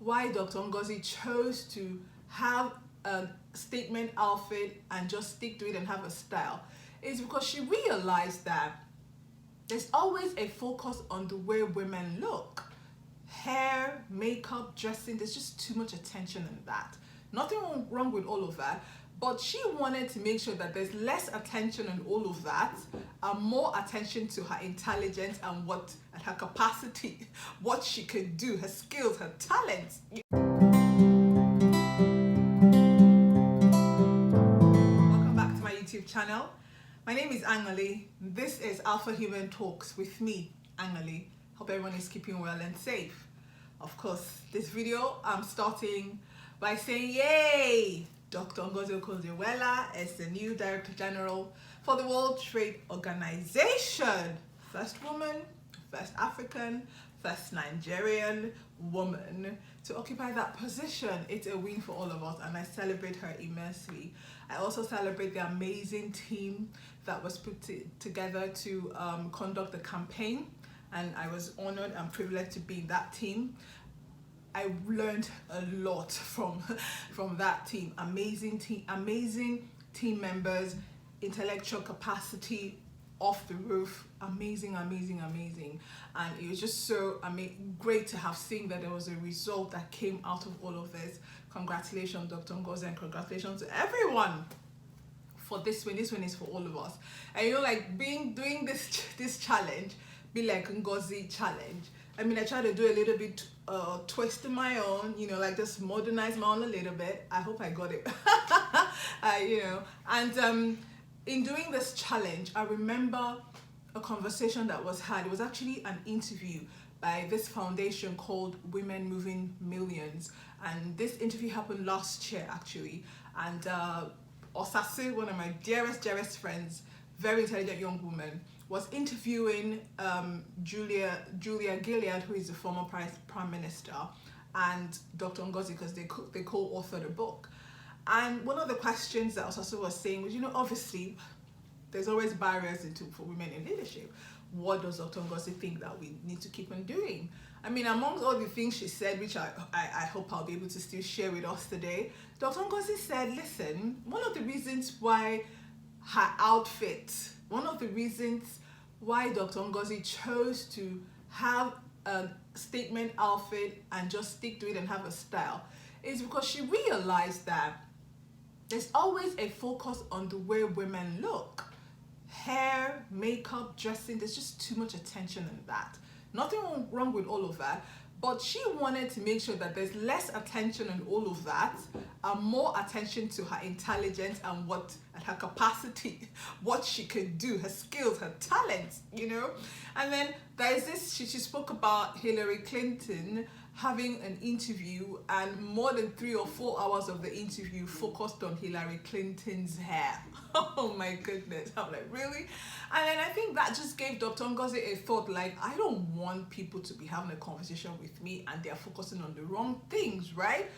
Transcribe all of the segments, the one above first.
why Dr. Ngozi chose to have a statement outfit and just stick to it and have a style is because she realized that there's always a focus on the way women look. Hair, makeup, dressing, there's just too much attention in that. Nothing wrong with all of that, but she wanted to make sure that there's less attention on all of that and more attention to her intelligence and her capacity, what she could do, her skills, her talents. Welcome back to my YouTube channel. My name is Ngozi. This is Affirming Talks with me, Ngozi. Hope everyone is keeping well and safe. Of course, this video I'm starting by saying, yay! Dr. Ngozi Okonjo Iweala is the new Director General for the World Trade Organization. First woman, first African, first Nigerian woman to occupy that position. It's a win for all of us, and I celebrate her immensely. I also celebrate the amazing team that was put together to conduct the campaign, and I was honored and privileged to be in that team. I learned a lot from that team. Amazing team members, intellectual capacity off the roof, amazing. And it was just so great to have seen that there was a result that came out of all of this. Congratulations, Dr. Ngozi, and congratulations to everyone for this win. This one is for all of us. And you know, like doing this challenge, be like Ngozi challenge. I mean, I try to do a little bit twist in my own, you know, like just modernize my own a little bit. I hope I got it. You know, and in doing this challenge, I remember a conversation that was had. It was actually an interview by this foundation called Women Moving Millions, and this interview happened last year actually. And Osase, one of my dearest friends, very intelligent young woman, was interviewing Julia Gillard, who is the former Prime Minister, and Dr. Ngozi, because they co-authored a book. And one of the questions that Osase was saying was, you know, obviously there's always barriers for women in leadership. What does Dr. Ngozi think that we need to keep on doing? I mean, amongst all the things she said, which I hope I'll be able to still share with us today, Dr. Ngozi said, listen, one of the reasons why her outfit, one of the reasons why Dr. Ngozi chose to have a statement outfit and just stick to it and have a style is because she realized that there's always a focus on the way women look. Hair, makeup, dressing, there's just too much attention in that. Nothing wrong with all of that, but she wanted to make sure that there's less attention on all of that and more attention to her intelligence and her capacity, what she could do, her skills, her talents, you know. And then there's this, she spoke about Hillary Clinton having an interview, and more than 3 or 4 hours of the interview focused on Hillary Clinton's hair. Oh my goodness. I'm like, really? And then I think that just gave Dr. Ngozi a thought, like, I don't want people to be having a conversation with me and they're focusing on the wrong things, right?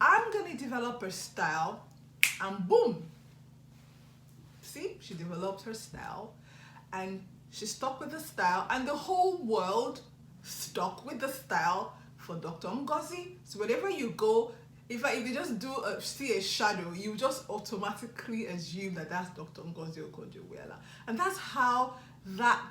I'm gonna develop a style, and boom. See, she developed her style and she stuck with the style, and the whole world stuck with the style for Dr. Ngozi. So wherever you go, if you just see a shadow, you just automatically assume that that's Dr. Ngozi Okonjo Iweala. And that's how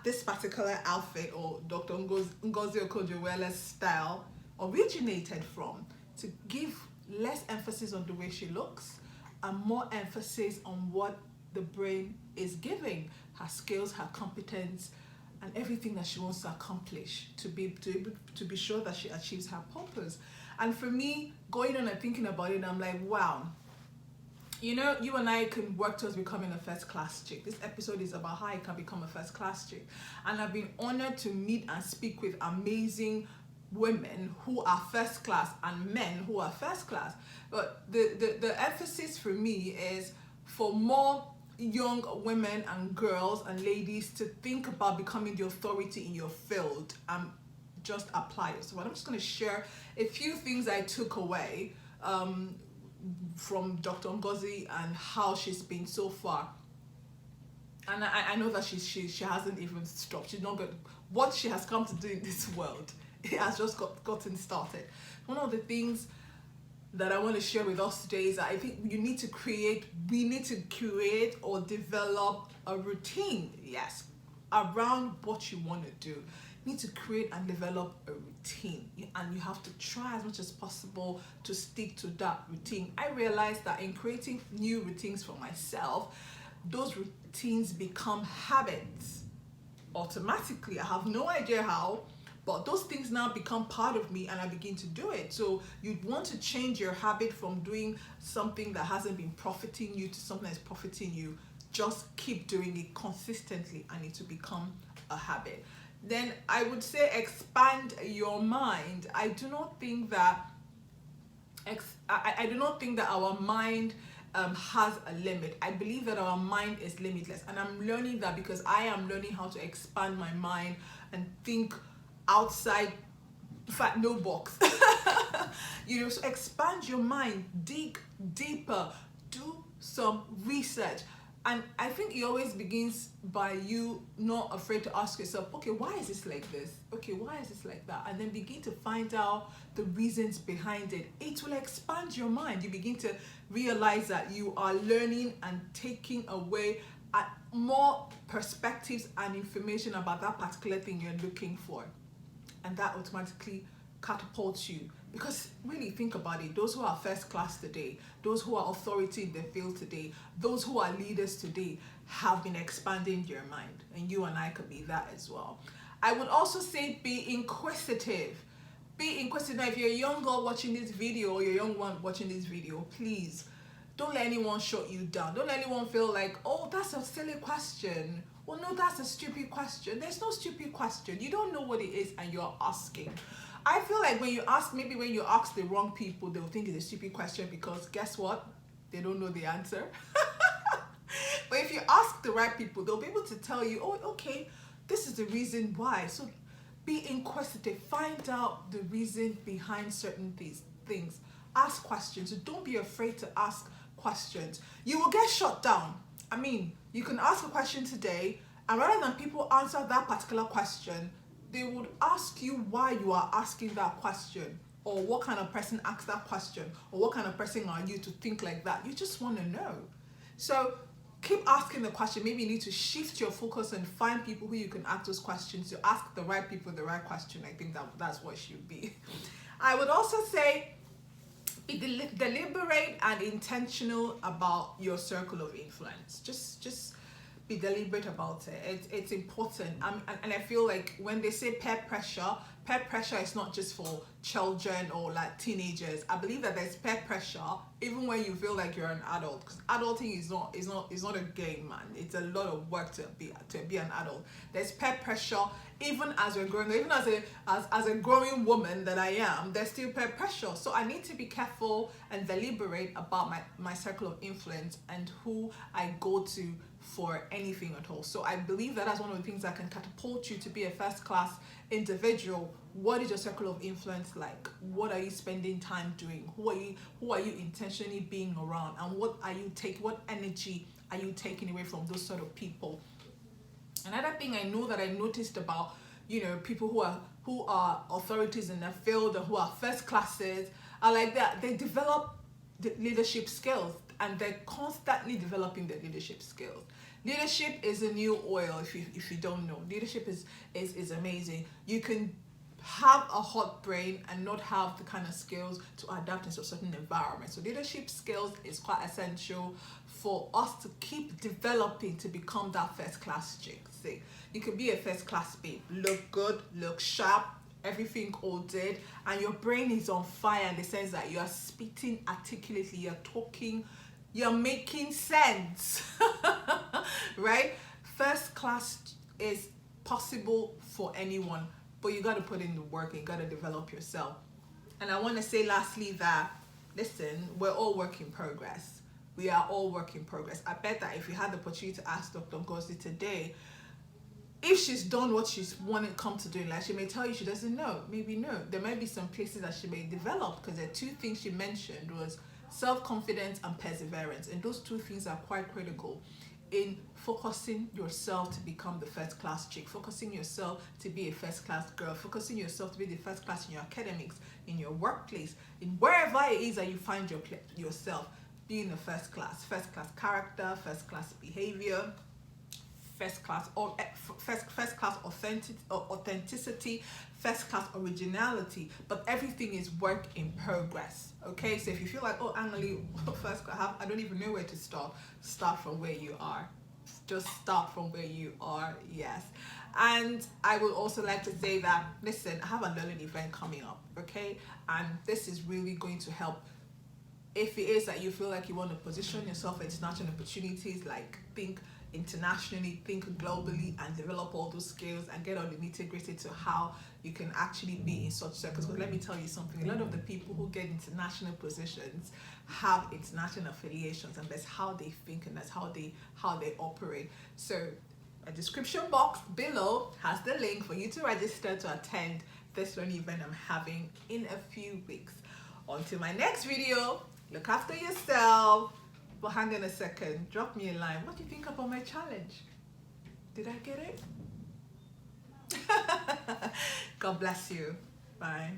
this particular outfit, or Dr. Ngozi Okonjo Iweala's style, originated from, to give less emphasis on the way she looks and more emphasis on what the brain is giving, her skills, her competence, and everything that she wants to accomplish to be sure that she achieves her purpose. And for me, going on and thinking about it, I'm like, wow, you know, you and I can work towards becoming a first-class chick. This episode is about how I can become a first-class chick. And I've been honored to meet and speak with amazing women who are first class and men who are first class. But the emphasis for me is for more young women and girls and ladies to think about becoming the authority in your field and just apply it. So I'm just going to share a few things I took away from Dr. Ngozi and how she's been so far. And I know that she hasn't even stopped. She's not good. What she has come to do in this world, it has just gotten started. one of the things that I want to share with us today is that I think we need to create or develop a routine, yes, around what you want to do. You need to create and develop a routine, and you have to try as much as possible to stick to that routine. I realized that in creating new routines for myself, those routines become habits automatically. I have no idea how, but those things now become part of me and I begin to do it. So you'd want to change your habit from doing something that hasn't been profiting you to something that's profiting you. Just keep doing it consistently and it will become a habit. Then I would say expand your mind. I do not think that our mind has a limit. I believe that our mind is limitless, and I'm learning that because I am learning how to expand my mind and think outside, in fact, no box. So expand your mind, dig deeper, do some research. And I think it always begins by you not afraid to ask yourself, okay, why is this like this? Okay, why is this like that? And then begin to find out the reasons behind it. It will expand your mind. You begin to realize that you are learning and taking away more perspectives and information about that particular thing you're looking for. And that automatically catapults you. Because really think about it, those who are first class today, those who are authority in their field today, those who are leaders today have been expanding your mind, and you and I could be that as well. I would also say be inquisitive. Be inquisitive. Now, if you're a young girl watching this video or you're a young one watching this video, please don't let anyone shut you down. Don't let anyone feel like, oh, that's a silly question. Well, no, that's a stupid question. There's no stupid question. You don't know what it is and you're asking. I feel like when you ask the wrong people, they'll think it's a stupid question because guess what? They don't know the answer. But if you ask the right people, they'll be able to tell you, oh, okay, this is the reason why. So be inquisitive. Find out the reason behind certain things. Ask questions. So don't be afraid to ask questions. You will get shut down. I mean, you can ask a question today, and rather than people answer that particular question, they would ask you why you are asking that question, or what kind of person asked that question, or what kind of person are you to think like that. You just want to know. So keep asking the question. Maybe you need to shift your focus and find people who you can ask those questions to. Ask the right people the right question. I think that's what it should be. I would also say be deliberate and intentional about your circle of influence. Just be deliberate about it. It's important. And I feel like when they say peer pressure is not just for children or like teenagers. I believe that there's peer pressure even when you feel like you're an adult, because adulting is not a game, man. It's a lot of work to be an adult. There's peer pressure even as we're growing, even as a growing woman that I am. There's still peer pressure. So I need to be careful and deliberate about my circle of influence and who I go to for anything at all. So I believe that that's one of the things that can catapult you to be a first class individual. What is your circle of influence like? What are you spending time doing? Who are you intentionally being around? And what energy are you taking away from those sort of people? Another thing I noticed about, people who are authorities in their field and who are first classes are like that. They develop the leadership skills, and they're constantly developing their leadership skills. Leadership is a new oil. If you don't know, leadership is amazing. You can have a hot brain and not have the kind of skills to adapt into a certain environment. So leadership skills is quite essential for us to keep developing to become that first class chick. See, you can be a first class babe, look good, look sharp, everything all did, and your brain is on fire in the sense that you are speaking articulately, you're talking, you're making sense. Right? First class is possible for anyone, but you got to put in the work and you got to develop yourself. And I want to say lastly that, listen, we're all work in progress. We are all work in progress. I bet that if you had the opportunity to ask Dr. Ngozi today, if she's done what she's wanted come to do in life, she may tell you she doesn't know. Maybe no. There might be some places that she may develop, because there are two things she mentioned was self-confidence and perseverance. And those two things are quite critical in focusing yourself to become the first class chick, focusing yourself to be a first class girl, focusing yourself to be the first class in your academics, in your workplace, in wherever it is that you find yourself, being a first class character, first class behavior, first class authenticity, first class originality, but everything is work in progress. Okay, so if you feel like, oh, Annalie, first class, I don't even know where to start from where you are. Just start from where you are. Yes. And I would also like to say that, listen, I have a learning event coming up, okay, and this is really going to help. If it is that you feel like you want to position yourself for international opportunities, like think internationally, think globally, and develop all those skills and get on the nitty-gritty to how you can actually be in such circles. Because let me tell you something, a lot of the people who get international positions have international affiliations, and that's how they think and that's how they operate. So a description box below has the link for you to register to attend this learning event I'm having in a few weeks. Until my next video, look after yourself. But hang on a second, drop me a line. What do you think about my challenge? Did I get it? God bless you. Bye.